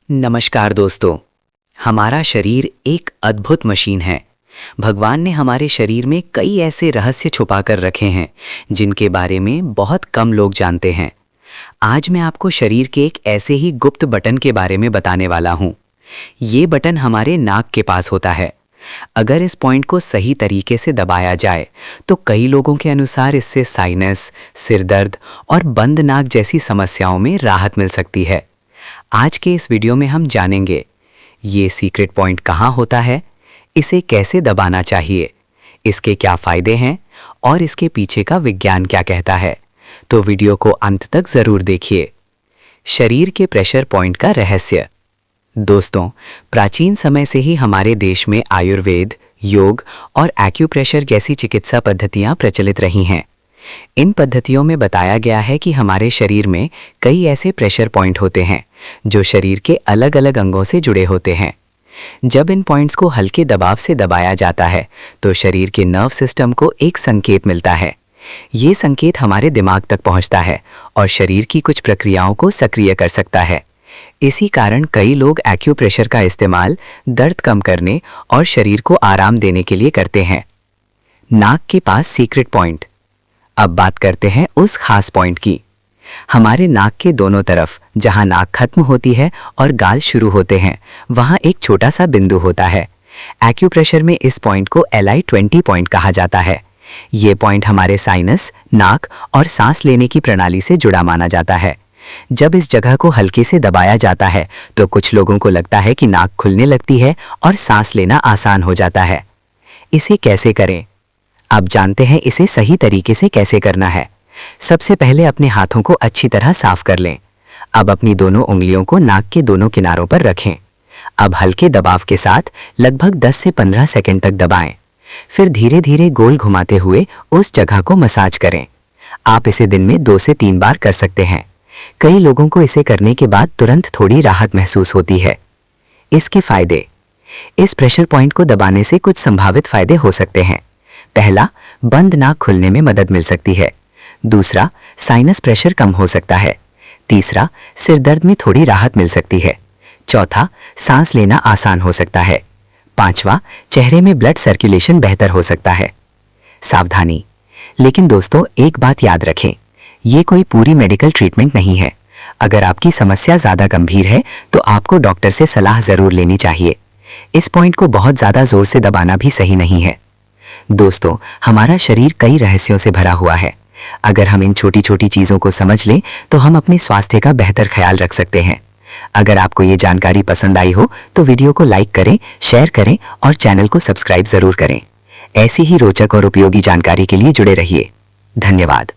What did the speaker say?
नमस्कार दोस्तों। हमारा शरीर एक अद्भुत मशीन है। भगवान ने हमारे शरीर में कई ऐसे रहस्य छुपा कर रखे हैं जिनके बारे में बहुत कम लोग जानते हैं। आज मैं आपको शरीर के एक ऐसे ही गुप्त बटन के बारे में बताने वाला हूँ। ये बटन हमारे नाक के पास होता है। अगर इस पॉइंट को सही तरीके से दबाया जाए तो कई लोगों के अनुसार इससे साइनस, सिर दर्द और बंद नाक जैसी समस्याओं में राहत मिल सकती है। आज के इस वीडियो में हम जानेंगे ये सीक्रेट पॉइंट कहाँ होता है, इसे कैसे दबाना चाहिए, इसके क्या फ़ायदे हैं और इसके पीछे का विज्ञान क्या कहता है। तो वीडियो को अंत तक ज़रूर देखिए। शरीर के प्रेशर पॉइंट का रहस्य। दोस्तों, प्राचीन समय से ही हमारे देश में आयुर्वेद, योग और एक्यूप्रेशर जैसी चिकित्सा पद्धतियाँ प्रचलित रही हैं। इन पद्धतियों में बताया गया है कि हमारे शरीर में कई ऐसे प्रेशर पॉइंट होते हैं जो शरीर के अलग अलग अंगों से जुड़े होते हैं। जब इन पॉइंट्स को हल्के दबाव से दबाया जाता है तो शरीर के नर्व सिस्टम को एक संकेत मिलता है। ये संकेत हमारे दिमाग तक पहुंचता है और शरीर की कुछ प्रक्रियाओं को सक्रिय कर सकता है। इसी कारण कई लोग एक्यूप्रेशर का इस्तेमाल दर्द कम करने और शरीर को आराम देने के लिए करते हैं। नाक के पास सीक्रेट पॉइंट। अब बात करते हैं उस खास पॉइंट की। हमारे नाक के दोनों तरफ जहां नाक खत्म होती है और गाल शुरू होते हैं, वहां एक छोटा सा बिंदु होता है। एक्यूप्रेशर में इस पॉइंट को LI20 पॉइंट कहा जाता है। ये पॉइंट हमारे साइनस, नाक और सांस लेने की प्रणाली से जुड़ा माना जाता है। जब इस जगह को हल्के से दबाया जाता है तो कुछ लोगों को लगता है कि नाक खुलने लगती है और सांस लेना आसान हो जाता है। इसे कैसे करें? अब जानते हैं इसे सही तरीके से कैसे करना है। सबसे पहले अपने हाथों को अच्छी तरह साफ कर लें। अब अपनी दोनों उंगलियों को नाक के दोनों किनारों पर रखें। अब हल्के दबाव के साथ लगभग 10 से 15 सेकंड तक दबाएं। फिर धीरे धीरे गोल घुमाते हुए उस जगह को मसाज करें। आप इसे दिन में 2 से 3 बार कर सकते हैं। कई लोगों को इसे करने के बाद तुरंत थोड़ी राहत महसूस होती है। इसके फायदे। इस प्रेशर पॉइंट को दबाने से कुछ संभावित फायदे हो सकते हैं। पहला, बंद नाक खुलने में मदद मिल सकती है। दूसरा, साइनस प्रेशर कम हो सकता है। तीसरा, सिर दर्द में थोड़ी राहत मिल सकती है। चौथा, सांस लेना आसान हो सकता है। पांचवा, चेहरे में ब्लड सर्कुलेशन बेहतर हो सकता है। सावधानी। लेकिन दोस्तों, एक बात याद रखें, ये कोई पूरी मेडिकल ट्रीटमेंट नहीं है। अगर आपकी समस्या ज़्यादा गंभीर है तो आपको डॉक्टर से सलाह ज़रूर लेनी चाहिए। इस पॉइंट को बहुत ज़्यादा जोर से दबाना भी सही नहीं है। दोस्तों, हमारा शरीर कई रहस्यों से भरा हुआ है। अगर हम इन छोटी छोटी चीज़ों को समझ लें तो हम अपने स्वास्थ्य का बेहतर ख्याल रख सकते हैं। अगर आपको ये जानकारी पसंद आई हो तो वीडियो को लाइक करें, शेयर करें और चैनल को सब्सक्राइब ज़रूर करें। ऐसी ही रोचक और उपयोगी जानकारी के लिए जुड़े रहिए। धन्यवाद।